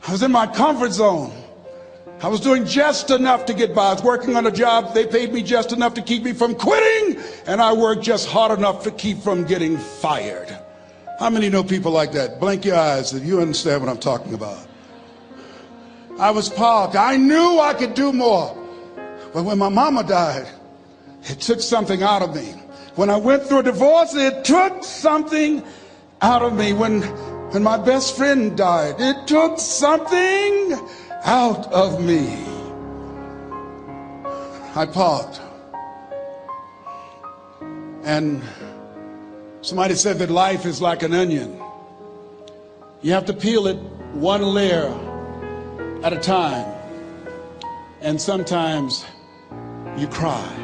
I was in my comfort zone. I was doing just enough to get by. I was working on a job. They paid me just enough to keep me from quitting, and I worked just hard enough to keep from getting fired. How many know people like that? Blink your eyes if you understand what I'm talking about. I was parked. I knew I could do more. But when my mama died, it took something out of me. When I went through a divorce, it took something out of me. When my best friend died, it took something out of me. I parked. And somebody said that life is like an onion. You have to peel it one layer at a time. And sometimes you cry.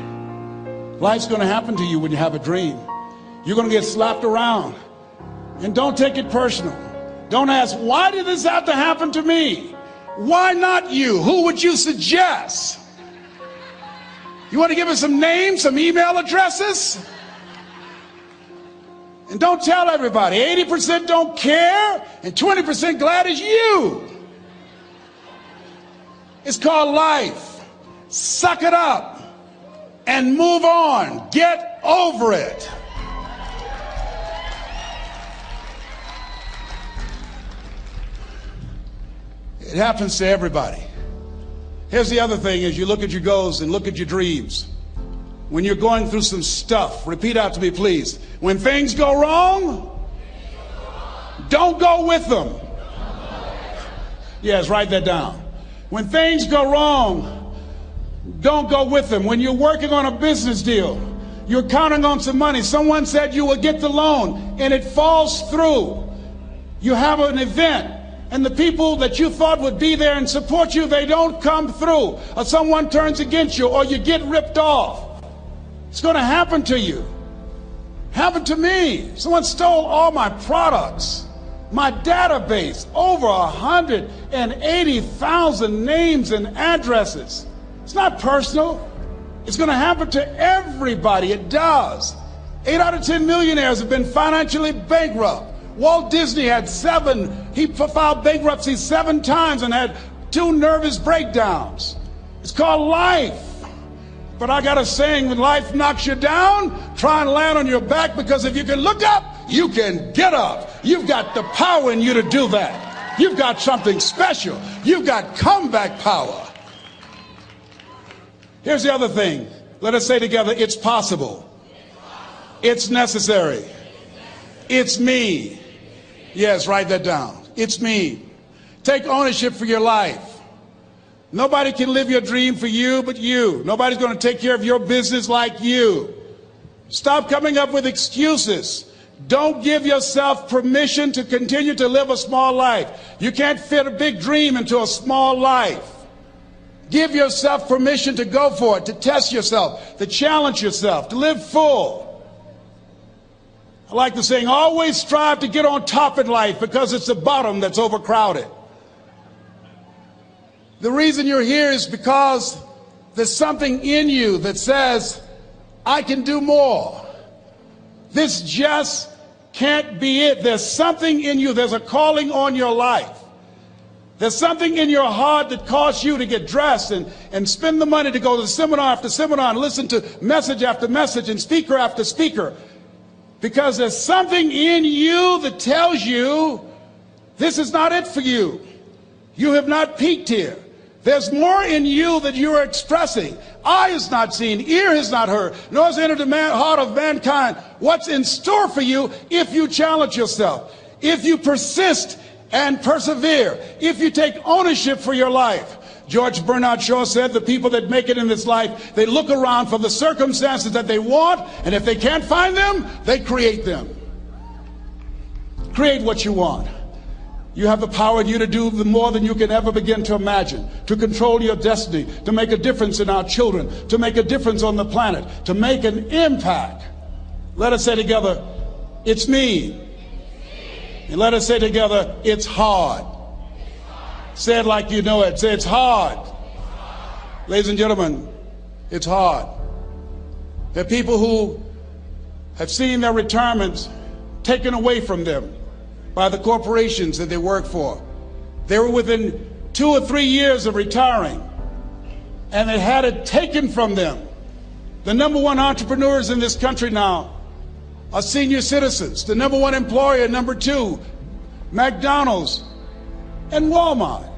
Life's going to happen to you when you have a dream. You're going to get slapped around. And don't take it personal. Don't ask, why did this have to happen to me? Why not you? Who would you suggest? You want to give us some names, some email addresses? And don't tell everybody. 80% don't care and 20% glad it's you. It's called life. Suck it up and move on. Get over it. It happens to everybody. Here's the other thing: as you look at your goals and look at your dreams, when you're going through some stuff, repeat out to me, please. When things go wrong, don't go with them. Yes, write that down. When things go wrong, don't go with them. When you're working on a business deal, you're counting on some money. Someone said you will get the loan and it falls through. You have an event and the people that you thought would be there and support you, they don't come through. Or someone turns against you, or you get ripped off. It's going to happen to you. Happened to me. Someone stole all my products, my database, over 180,000 names and addresses. It's not personal. It's going to happen to everybody. It does. 8 out of 10 millionaires have been financially bankrupt. Walt Disney had he filed bankruptcy 7 times and had 2 nervous breakdowns. It's called life. But I got a saying: when life knocks you down, try and land on your back, because if you can look up, you can get up. You've got the power in you to do that. You've got something special. You've got comeback power. Here's the other thing. Let us say together, it's possible. It's necessary. It's me. Yes, write that down. It's me. Take ownership for your life. Nobody can live your dream for you but you. Nobody's going to take care of your business like you. Stop coming up with excuses. Don't give yourself permission to continue to live a small life. You can't fit a big dream into a small life. Give yourself permission to go for it, to test yourself, to challenge yourself, to live full. I like the saying, always strive to get on top in life, because it's the bottom that's overcrowded. The reason you're here is because there's something in you that says, I can do more. This just can't be it. There's something in you. There's a calling on your life. There's something in your heart that caused you to get dressed and spend the money to go to seminar after seminar and listen to message after message and speaker after speaker. Because there's something in you that tells you this is not it for you. You have not peaked here. There's more in you that you are expressing. Eye has not seen, ear has not heard, nor has entered the heart of mankind what's in store for you if you challenge yourself, if you persist and persevere, if you take ownership for your life. George Bernard Shaw said the people that make it in this life, they look around for the circumstances that they want, and if they can't find them, they create them. Create what you want. You have the power in you to do more than you can ever begin to imagine, to control your destiny, to make a difference in our children, to make a difference on the planet, to make an impact. Let us say together, it's me. And let us say together, it's hard. Say it like you know it. Say, it's hard. Ladies and gentlemen, it's hard. There are people who have seen their retirements taken away from them by the corporations that they work for. They were within 2 or 3 years of retiring, and they had it taken from them. The number one entrepreneurs in this country now are senior citizens. The number one employer, number two, McDonald's and Walmart.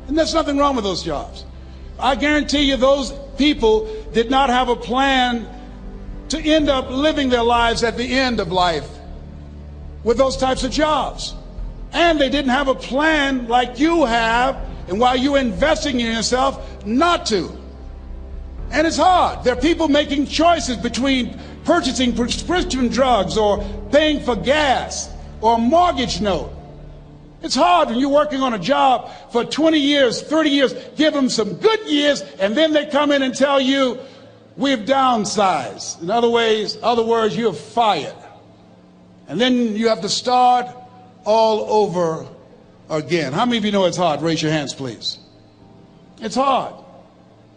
And there's nothing wrong with those jobs. I guarantee you those people did not have a plan to end up living their lives at the end of life with those types of jobs. And they didn't have a plan like you have, and while you're investing in yourself, not to. And it's hard. There are people making choices between purchasing prescription drugs or paying for gas or a mortgage note. It's hard when you're working on a job for 20 years, 30 years, give them some good years, and then they come in and tell you, we've downsized. In other words, you're fired. And then you have to start all over again. How many of you know it's hard? Raise your hands, please. It's hard.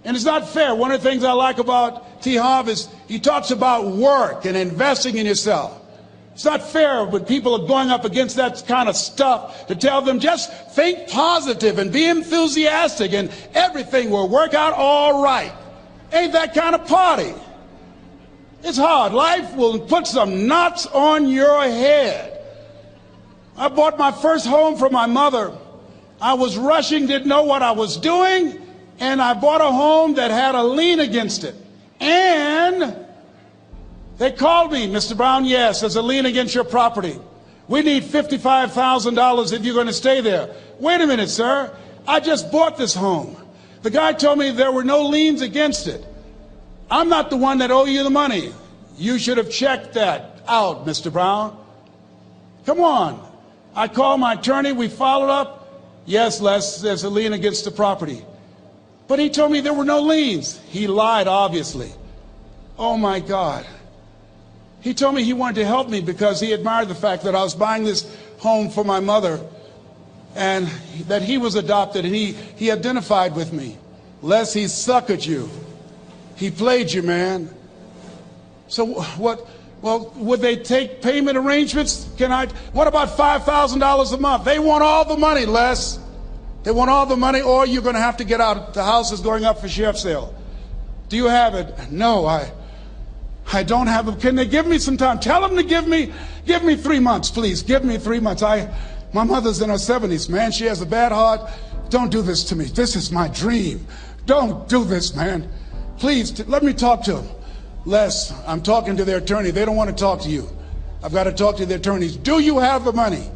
And it's not fair. One of the things I like about T. Harv is he talks about work and investing in yourself. It's not fair when people are going up against that kind of stuff to tell them just think positive and be enthusiastic and everything will work out all right. Ain't that kind of party. It's hard. Life will put some knots on your head. I bought my first home for my mother. I was rushing, didn't know what I was doing, and I bought a home that had a lien against it. And they called me, Mr. Brown, yes, there's a lien against your property. We need $55,000 if you're going to stay there. Wait a minute, sir. I just bought this home. The guy told me there were no liens against it. I'm not the one that owe you the money. You should have checked that out, Mr. Brown. Come on. I called my attorney. We followed up. Yes, Les, there's a lien against the property. But he told me there were no liens. He lied, obviously. Oh, my God. He told me he wanted to help me because he admired the fact that I was buying this home for my mother and that he was adopted, and he identified with me. Les, he suckered you. He played you, man. So what? Well, would they take payment arrangements? What about $5,000 a month? They want all the money, Les. They want all the money, or you're going to have to get out. The house is going up for sheriff's sale. Do you have it? No, I don't have it. Can they give me some time? Tell them to give me 3 months, please. Give me 3 months. My mother's in her 70s, man. She has a bad heart. Don't do this to me. This is my dream. Don't do this, man. Please, let me talk to them. Les, I'm talking to their attorney. They don't want to talk to you. I've got to talk to their attorneys. Do you have the money?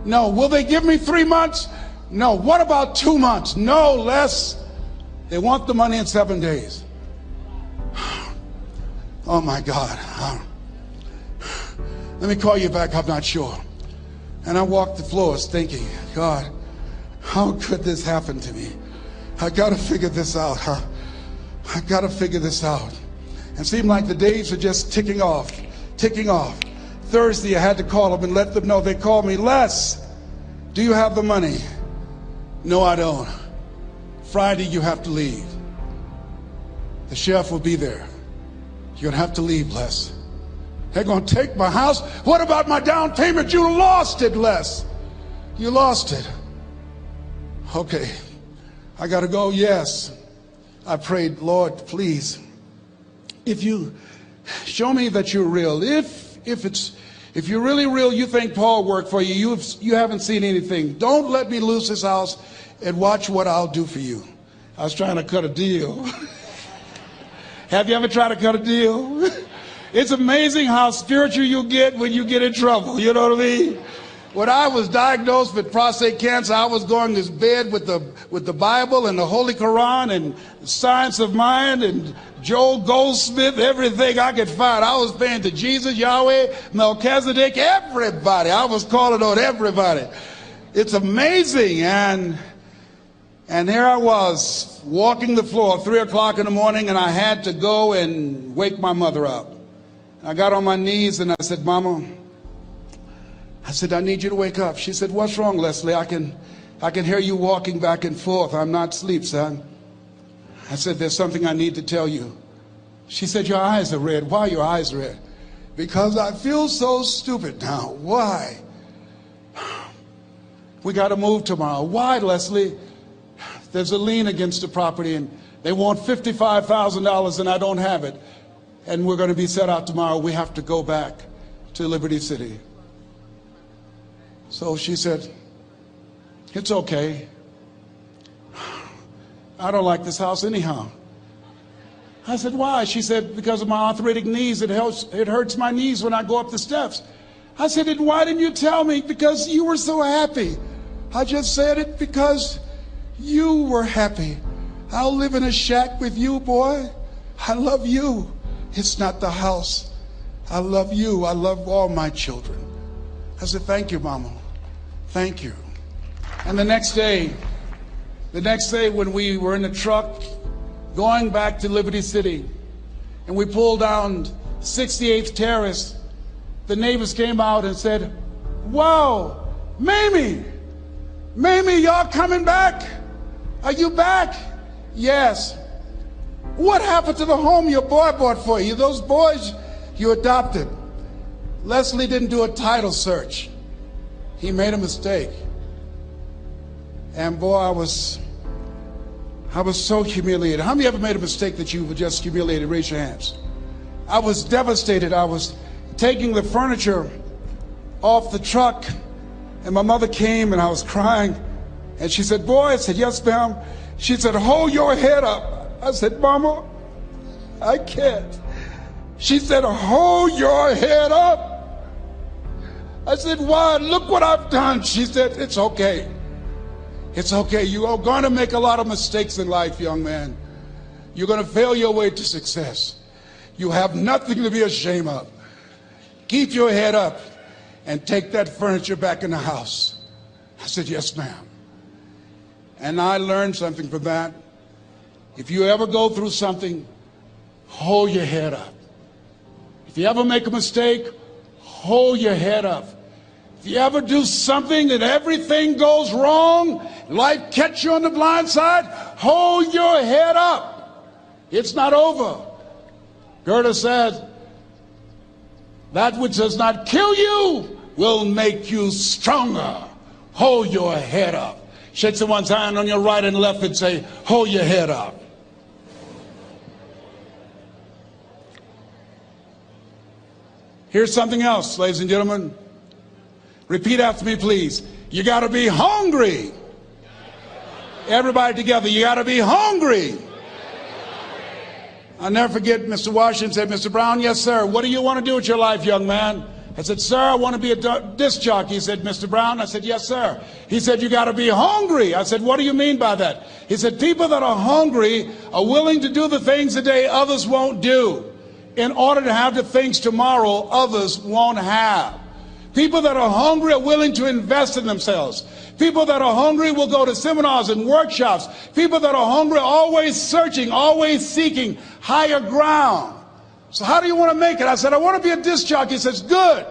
No. Will they give me 3 months? No. What about 2 months? No, Les. They want the money in 7 days. Oh, my God. Let me call you back. I'm not sure. And I walked the floors thinking, God, how could this happen to me? I got to figure this out. I got to figure this out. It seemed like the days were just ticking off. Thursday, I had to call them and let them know. They called me, Les, do you have the money? No, I don't. Friday, you have to leave. The sheriff will be there. You're going to have to leave, Les. They're going to take my house. What about my down payment? You lost it, Les. You lost it. Okay. I got to go. Yes. I prayed, Lord, please, if you show me that you're real, if you're really real, you think Paul worked for you, you haven't seen anything. Don't let me lose this house and watch what I'll do for you. I was trying to cut a deal. Have you ever tried to cut a deal? It's amazing how spiritual you get when you get in trouble. You know what I mean? When I was diagnosed with prostate cancer, I was going to bed with the Bible and the Holy Quran and Science of Mind and Joel Goldsmith, everything I could find. I was praying to Jesus, Yahweh, Melchizedek, everybody. I was calling on everybody. It's amazing. And here I was walking the floor at 3 o'clock in the morning, and I had to go and wake my mother up. I got on my knees and I said, Mama, I need you to wake up. She said, what's wrong, Leslie? I can hear you walking back and forth. I'm not asleep, son. I said, there's something I need to tell you. She said, your eyes are red. Why are your eyes red? Because I feel so stupid now. Why? we got to move tomorrow. Why, Leslie? There's a lien against the property, and they want $55,000, and I don't have it. And we're going to be set out tomorrow. We have to go back to Liberty City. So she said, it's okay. I don't like this house anyhow. I said, why? She said, because of my arthritic knees. It hurts my knees when I go up the steps. I said, and why didn't you tell me? Because you were so happy. I just said it because you were happy. I'll live in a shack with you, boy. I love you. It's not the house. I love you. I love all my children. I said, thank you, Mama. Thank you. And the next day when we were in the truck going back to Liberty City, and we pulled down 68th Terrace, the neighbors came out and said, wow, Mamie, y'all coming back? Are you back? Yes. What happened to the home your boy bought for you? Those boys you adopted. Leslie didn't do a title search. He made a mistake. And boy, I was so humiliated. How many ever made a mistake that you were just humiliated? Raise your hands. I was devastated. I was taking the furniture off the truck, and my mother came, and I was crying. And she said, boy, I said, yes, ma'am. She said, hold your head up. I said, Mama, I can't. She said, hold your head up. I said, why? Look what I've done. She said, it's okay. It's okay. You are going to make a lot of mistakes in life, young man. You're going to fail your way to success. You have nothing to be ashamed of. Keep your head up and take that furniture back in the house. I said, yes, ma'am. And I learned something from that. If you ever go through something, hold your head up. If you ever make a mistake, hold your head up. If you ever do something that everything goes wrong, life catch you on the blind side, hold your head up. It's not over. Goethe said, that which does not kill you will make you stronger. Hold your head up. Shake someone's hand on your right and left and say, hold your head up. Here's something else, ladies and gentlemen. Repeat after me, please. You got to be hungry. Everybody together, you got to be hungry. I'll never forget Mr. Washington said, Mr. Brown, yes, sir. What do you want to do with your life, young man? I said, sir, I want to be a disc jockey. He said, Mr. Brown? I said, yes, sir. He said, you got to be hungry. I said, what do you mean by that? He said, people that are hungry are willing to do the things today others won't do in order to have the things tomorrow others won't have. People that are hungry are willing to invest in themselves. People that are hungry will go to seminars and workshops. People that are hungry are always searching, always seeking higher ground. So how do you want to make it? I said, I want to be a disc jockey. He says, good.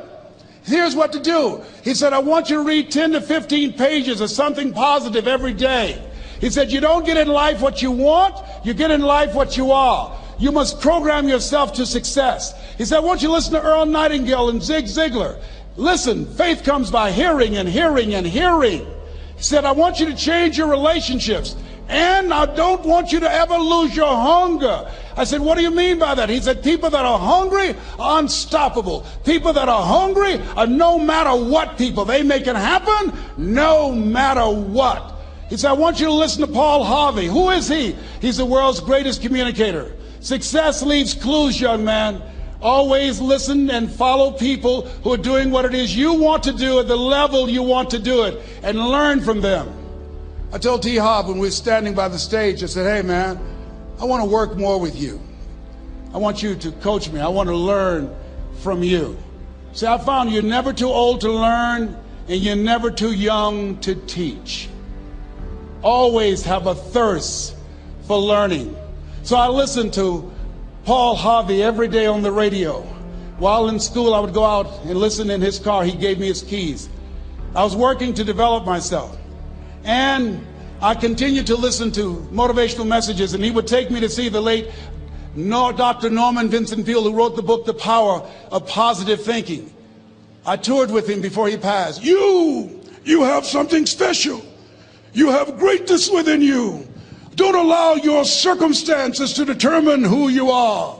Here's what to do. He said, I want you to read 10 to 15 pages of something positive every day. He said, you don't get in life what you want, you get in life what you are. You must program yourself to success. He said, I want you to listen to Earl Nightingale and Zig Ziglar. Listen, faith comes by hearing and hearing and hearing. He said, I want you to change your relationships. And I don't want you to ever lose your hunger. I said, what do you mean by that? He said, people that are hungry are unstoppable. People that are hungry are no matter what people. They make it happen no matter what. He said, I want you to listen to Paul Harvey. Who is he? He's the world's greatest communicator. Success leaves clues, young man. Always listen and follow people who are doing what it is you want to do at the level you want to do it, and learn from them. I told T. Hobb when we were standing by the stage, I said, hey man, I want to work more with you. I want you to coach me. I want to learn from you. See, I found you're never too old to learn and you're never too young to teach. Always have a thirst for learning. So I listened to Paul Harvey every day on the radio. While in school, I would go out and listen in his car. He gave me his keys. I was working to develop myself. And I continued to listen to motivational messages, and he would take me to see the late Dr. Norman Vincent Peale, who wrote the book, The Power of Positive Thinking. I toured with him before he passed. You You have something special. You have greatness within you. Don't allow your circumstances to determine who you are.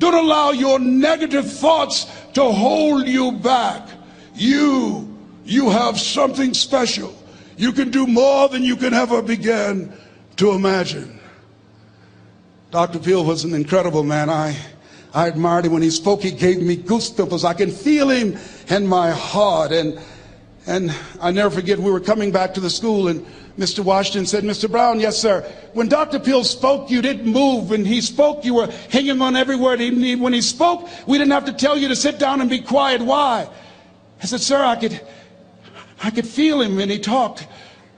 Don't allow your negative thoughts to hold you back. You have something special. You can do more than you can ever begin to imagine. Dr. Peale was an incredible man. I admired him. When he spoke, he gave me goosebumps. I can feel him in my heart. And I never forget, we were coming back to the school, and Mr. Washington said, Mr. Brown, yes, sir. When Dr. Peale spoke, you didn't move. When he spoke, you were hanging on every word. When he spoke, we didn't have to tell you to sit down and be quiet. Why? I said, sir, I could feel him when he talked.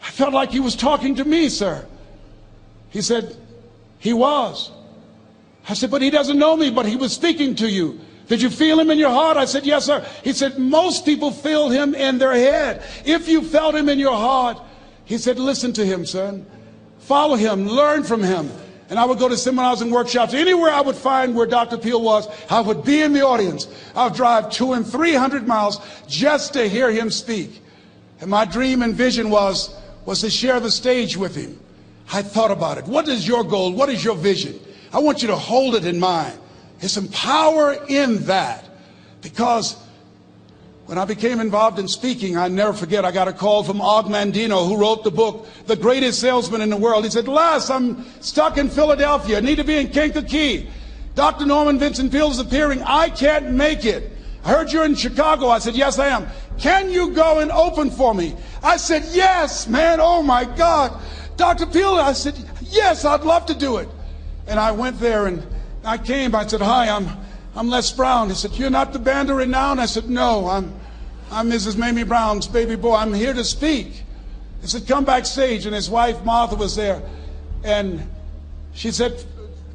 I felt like he was talking to me, sir. He said, he was. I said, but he doesn't know me, but he was speaking to you. Did you feel him in your heart? I said, yes, sir. He said, most people feel him in their head. If you felt him in your heart, he said, listen to him, son. Follow him, learn from him. And I would go to seminars and workshops. Anywhere I would find where Dr. Peale was, I would be in the audience. I would drive 200 and 300 miles just to hear him speak. And my dream and vision was to share the stage with him. I thought about it. What is your goal? What is your vision? I want you to hold it in mind. There's some power in that. Because when I became involved in speaking, I never forget, I got a call from Og Mandino, who wrote the book, The Greatest Salesman in the World. He said, Les, I'm stuck in Philadelphia. I need to be in Kankakee. Dr. Norman Vincent Peale is appearing. I can't make it. I heard you're in Chicago. I said, yes, I am. Can you go and open for me? I said, yes, man. Oh, my God. Dr. Peale, I said, yes, I'd love to do it. And I went there and I came. I said, hi, I'm Les Brown. He said, you're not the band of renown? I said, no, I'm Mrs. Mamie Brown's baby boy. I'm here to speak. He said, come backstage. And his wife, Martha, was there. And she said,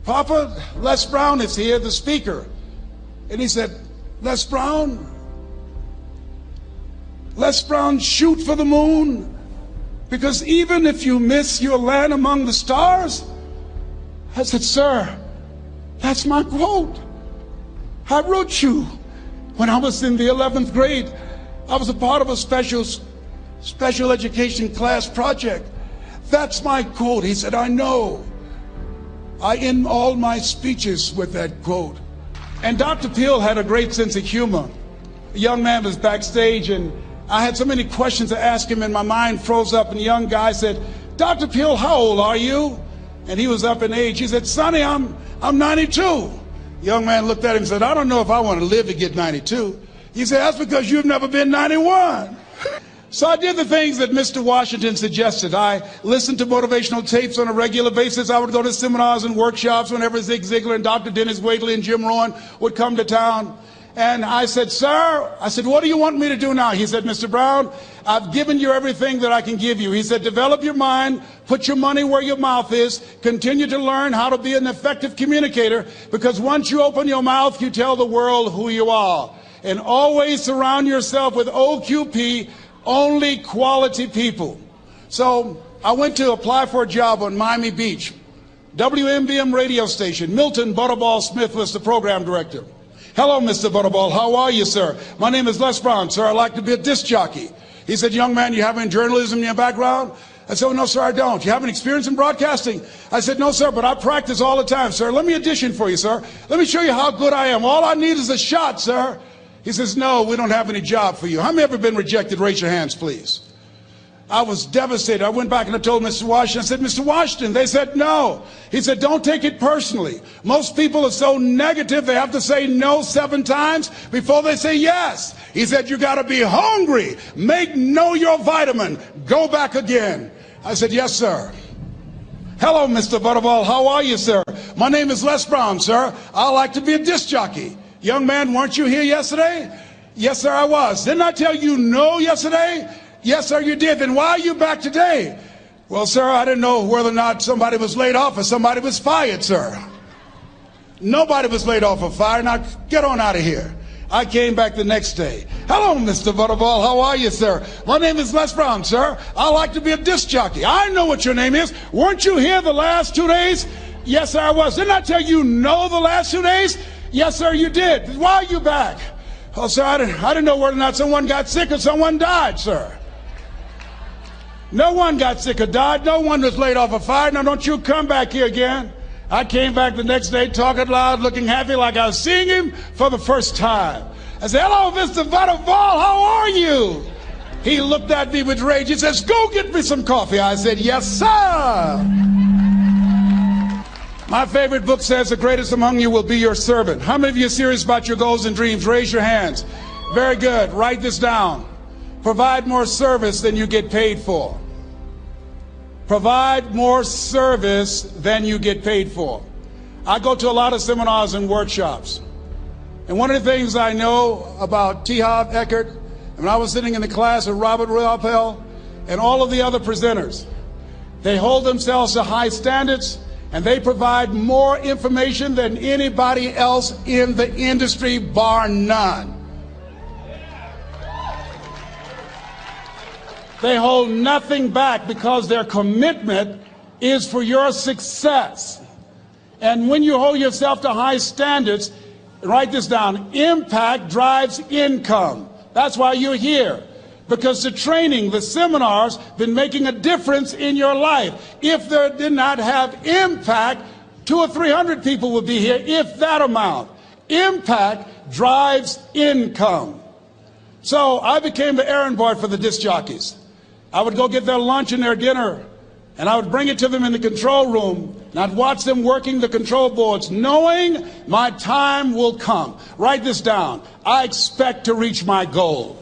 Papa, Les Brown is here, the speaker. And he said, Les Brown, shoot for the moon. Because even if you miss, you'll land among the stars. I said, sir, that's my quote. I wrote you when I was in the 11th grade. I was a part of a special education class project. That's my quote. He said, I know. I end all my speeches with that quote. And Dr. Peale had a great sense of humor. A young man was backstage, and I had so many questions to ask him, and my mind froze up, and the young guy said, Dr. Peale, how old are you? And he was up in age. He said, Sonny, I'm 92. The young man looked at him and said, I don't know if I want to live to get 92. He said, that's because you've never been 91. So I did the things that Mr. Washington suggested. I listened to motivational tapes on a regular basis. I would go to seminars and workshops whenever Zig Ziglar and Dr. Dennis Waitley and Jim Rohn would come to town. And I said, sir, what do you want me to do now? He said, Mr. Brown, I've given you everything that I can give you. He said, develop your mind, put your money where your mouth is, continue to learn how to be an effective communicator, because once you open your mouth, you tell the world who you are. And always surround yourself with OQP, only quality people. So I went to apply for a job on Miami Beach. WMBM radio station. Milton Butterball Smith was the program director. Hello, Mr. Butterball. How are you, sir? My name is Les Brown, sir. I'd like to be a disc jockey. He said, young man, you have any journalism in your background? I said, oh, no, sir, I don't. You have any experience in broadcasting? I said, no, sir, but I practice all the time, sir. Let me audition for you, sir. Let me show you how good I am. All I need is a shot, sir. He says, no, we don't have any job for you. How many ever been rejected? Raise your hands, please. I was devastated. I went back and I told Mr. Washington, I said, Mr. Washington, they said no. He said, don't take it personally. Most people are so negative, they have to say no 7 times before they say yes. He said, you got to be hungry. Know your vitamin. Go back again. I said, yes, sir. Hello, Mr. Butterball. How are you, sir? My name is Les Brown, sir. I like to be a disc jockey. Young man, weren't you here yesterday? Yes, sir, I was. Didn't I tell you no yesterday? Yes, sir, you did. Then why are you back today? Well, sir, I didn't know whether or not somebody was laid off or somebody was fired, sir. Nobody was laid off or fired. Now, get on out of here. I came back the next day. Hello, Mr. Butterball. How are you, sir? My name is Les Brown, sir. I like to be a disc jockey. I know what your name is. Weren't you here the last 2 days? Yes, sir, I was. Didn't I tell you no the last 2 days? Yes, sir, you did. Why are you back? Oh, sir, I didn't know whether or not someone got sick or someone died, sir. No one got sick or died. No one was laid off or fired. Now don't you come back here again. I came back the next day talking loud, looking happy like I was seeing him for the first time. I said, hello, Mr. Butterball, how are you? He looked at me with rage. He says, go get me some coffee. I said, yes, sir. My favorite book says, the greatest among you will be your servant. How many of you are serious about your goals and dreams? Raise your hands. Very good. Write this down. Provide more service than you get paid for. Provide more service than you get paid for. I go to a lot of seminars and workshops. And one of the things I know about T. Harv Eckert, when I was sitting in the class with Robert Ruppel and all of the other presenters, they hold themselves to high standards and they provide more information than anybody else in the industry, bar none. They hold nothing back because their commitment is for your success. And when you hold yourself to high standards, write this down, impact drives income. That's why you're here. Because the training, the seminars, been making a difference in your life. If they did not have impact, 200 or 300 people would be here, if that amount. Impact drives income. So I became the errand boy for the disc jockeys. I would go get their lunch and their dinner, and I would bring it to them in the control room, and I'd watch them working the control boards, knowing my time will come. Write this down. I expect to reach my goal.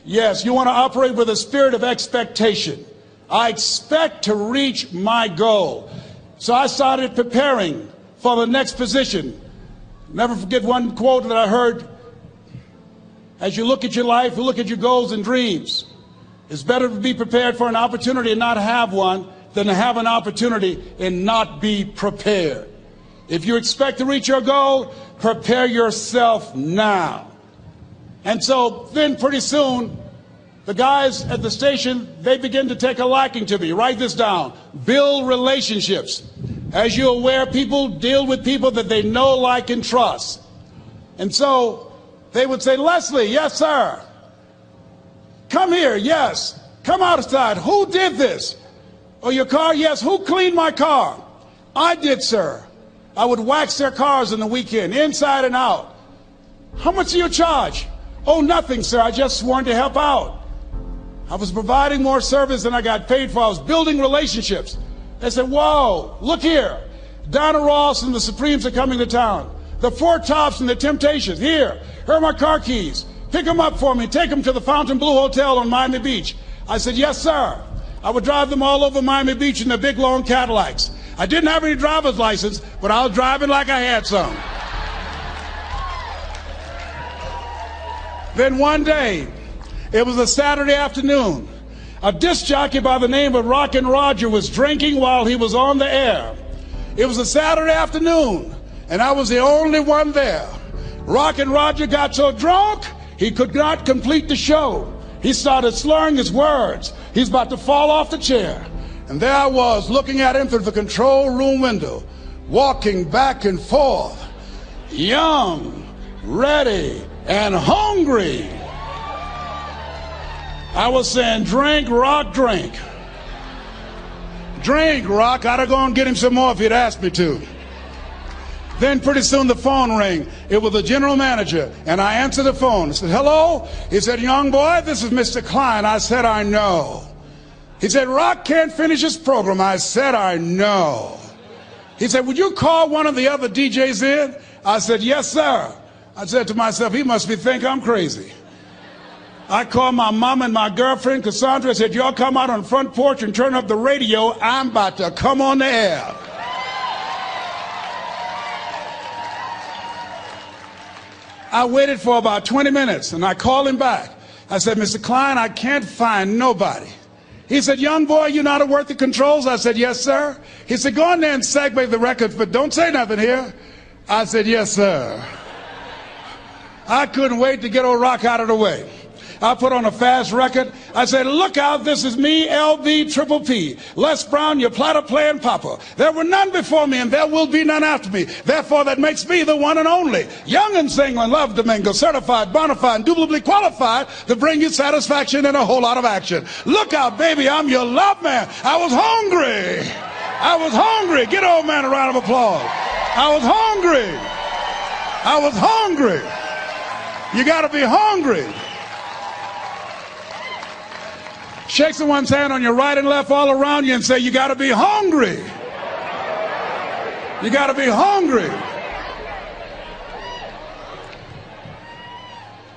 Yes, you want to operate with a spirit of expectation. I expect to reach my goal. So I started preparing for the next position. Never forget one quote that I heard. As you look at your life, you look at your goals and dreams. It's better to be prepared for an opportunity and not have one than to have an opportunity and not be prepared. If you expect to reach your goal, prepare yourself now. And so then pretty soon, the guys at the station, they begin to take a liking to me. Write this down. Build relationships. As you're aware, people deal with people that they know, like, and trust. And so they would say, Leslie, yes, sir. Come here, yes. Come outside. Who did this? Oh, your car? Yes. Who cleaned my car? I did, sir. I would wax their cars on the weekend, inside and out. How much do you charge? Oh, nothing, sir. I just wanted to help out. I was providing more service than I got paid for. I was building relationships. They said, whoa, look here. Donna Ross and the Supremes are coming to town. The Four Tops and the Temptations. Here are my car keys. Pick them up for me. Take them to the Fontainebleau Hotel on Miami Beach. I said, yes, sir. I would drive them all over Miami Beach in their big, long Cadillacs. I didn't have any driver's license, but I was driving like I had some. Then one day, it was a Saturday afternoon, a disc jockey by the name of Rockin' Roger was drinking while he was on the air. It was a Saturday afternoon, and I was the only one there. Rockin' Roger got so drunk, he could not complete the show. He started slurring his words. He's about to fall off the chair. And there I was, looking at him through the control room window, walking back and forth, young, ready, and hungry. I was saying, drink, Rock, drink. Drink, Rock. I'd have gone and get him some more if he'd asked me to. Then pretty soon the phone rang. It was the general manager, and I answered the phone. I said, hello? He said, young boy, this is Mr. Klein. I said, I know. He said, Rock can't finish his program. I said, I know. He said, would you call one of the other DJs in? I said, yes, sir. I said to myself, he must think I'm crazy. I called my mom and my girlfriend, Cassandra. I said, y'all come out on the front porch and turn up the radio. I'm about to come on the air. I waited for about 20 minutes, and I called him back. I said, Mr. Klein, I can't find nobody. He said, young boy, you know how to work the controls? I said, yes, sir. He said, go in there and segue the records, but don't say nothing here. I said, yes, sir. I couldn't wait to get old Rock out of the way. I put on a fast record. I said, look out, this is me, LB Triple P, Les Brown, your platter playing papa. There were none before me, and there will be none after me. Therefore, that makes me the one and only. Young and single and love to mingle, certified, bona fide, indubitably qualified to bring you satisfaction and a whole lot of action. Look out, baby, I'm your love man. I was hungry. I was hungry. Get old man a round of applause. I was hungry. I was hungry. You got to be hungry. Shake someone's hand on your right and left all around you and say, you got to be hungry. You got to be hungry.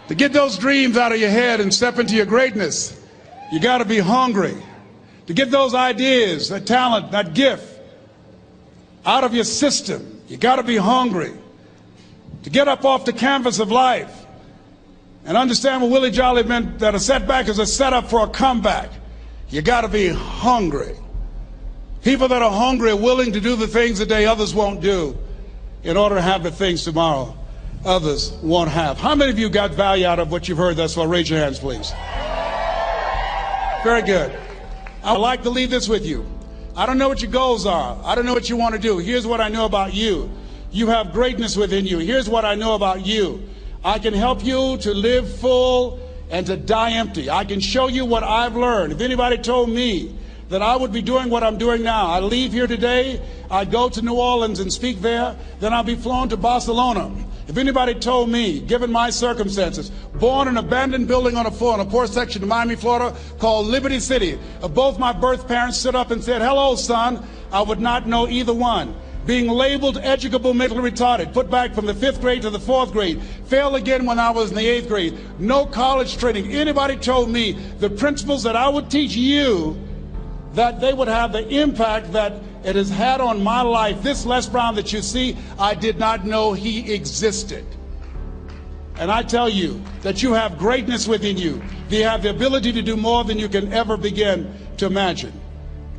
To get those dreams out of your head and step into your greatness, you got to be hungry. To get those ideas, that talent, that gift out of your system, you got to be hungry. To get up off the canvas of life and understand what Willie Jolly meant, that a setback is a setup for a comeback. You got to be hungry. People that are hungry are willing to do the things today others won't do in order to have the things tomorrow others won't have. How many of you got value out of what you've heard thus far? Raise your hands, please. Very good. I'd like to leave this with you. I don't know what your goals are. I don't know what you want to do. Here's what I know about you. You have greatness within you. Here's what I know about you. I can help you to live full and to die empty. I can show you what I've learned. If anybody told me that I would be doing what I'm doing now, I leave here today, I go to New Orleans and speak there, then I'll be flown to Barcelona. If anybody told me, given my circumstances, born in an abandoned building on a poor section of Miami, Florida, called Liberty City, both my birth parents stood up and said, hello, son, I would not know either one. Being labeled educable mentally retarded, put back from the 5th grade to the 4th grade, failed again when I was in the 8th grade, no college training. Anybody told me the principles that I would teach you, that they would have the impact that it has had on my life. This Les Brown that you see, I did not know he existed. And I tell you that you have greatness within you. You have the ability to do more than you can ever begin to imagine.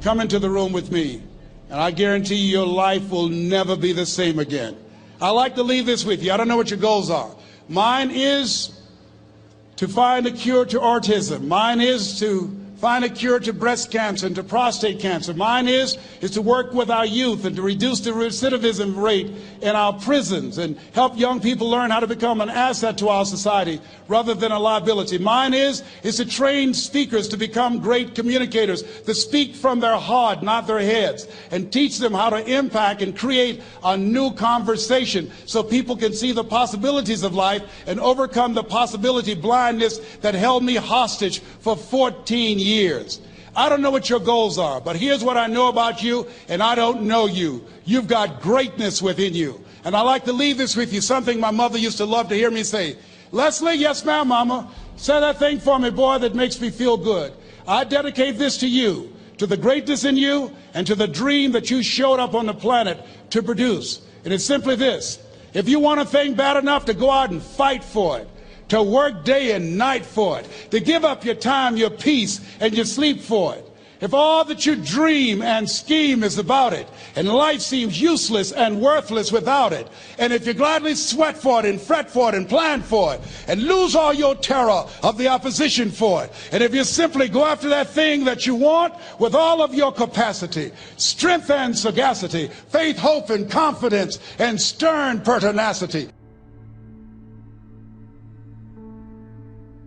Come into the room with me, and I guarantee you your life will never be the same again. I like to leave this with you. I don't know what your goals are. Mine is to find a cure to autism. Mine is to find a cure to breast cancer and to prostate cancer. Mine is to work with our youth and to reduce the recidivism rate in our prisons and help young people learn how to become an asset to our society rather than a liability. Mine is to train speakers to become great communicators, to speak from their heart, not their heads, and teach them how to impact and create a new conversation so people can see the possibilities of life and overcome the possibility blindness that held me hostage for 14 years. I don't know what your goals are, but here's what I know about you, and I don't know you. You've got greatness within you. And I like to leave this with you, something my mother used to love to hear me say. Leslie, yes ma'am, mama. Say that thing for me, boy, that makes me feel good. I dedicate this to you, to the greatness in you, and to the dream that you showed up on the planet to produce. And it's simply this. If you want a thing bad enough to go out and fight for it, to work day and night for it, to give up your time, your peace, and your sleep for it. If all that you dream and scheme is about it, and life seems useless and worthless without it, and if you gladly sweat for it and fret for it and plan for it, and lose all your terror of the opposition for it, and if you simply go after that thing that you want with all of your capacity, strength and sagacity, faith, hope, and confidence, and stern pertinacity,